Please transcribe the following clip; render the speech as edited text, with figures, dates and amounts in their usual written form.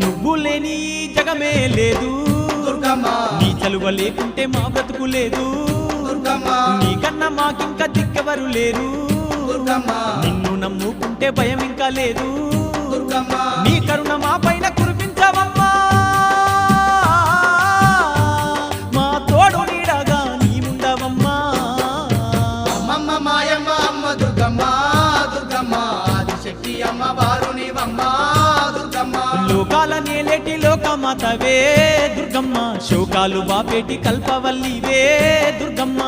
నువ్వు లేని జగమే లేదు దుర్గమ్మ నీ చలువ లేకుంటే మా బ్రతుకు లేదు దుర్గమ్మ నీకన్నా మాకింకా దిక్కెవరు లేరు దుర్గమ్మ నిన్ను నమ్ముకుంటే భయం ఇంకా లేదు దుర్గమ్మ నీ కరుణ మా పైన కురిపించవమ్మా మా తోడు నీడగా నీవుండవమ్మా అమ్మమ్మ మాయమ్మ అమ్మ దుర్గమ్మ దుర్గమ్మ ఆదిశక్తి అమ్మ వారు నీవమ్మ దుర్గమ్మ లోకాల నేలేటి లోకమాతవే దుర్గమ్మ శోకాలు బాపేటి కల్పవల్లివే దుర్గమ్మ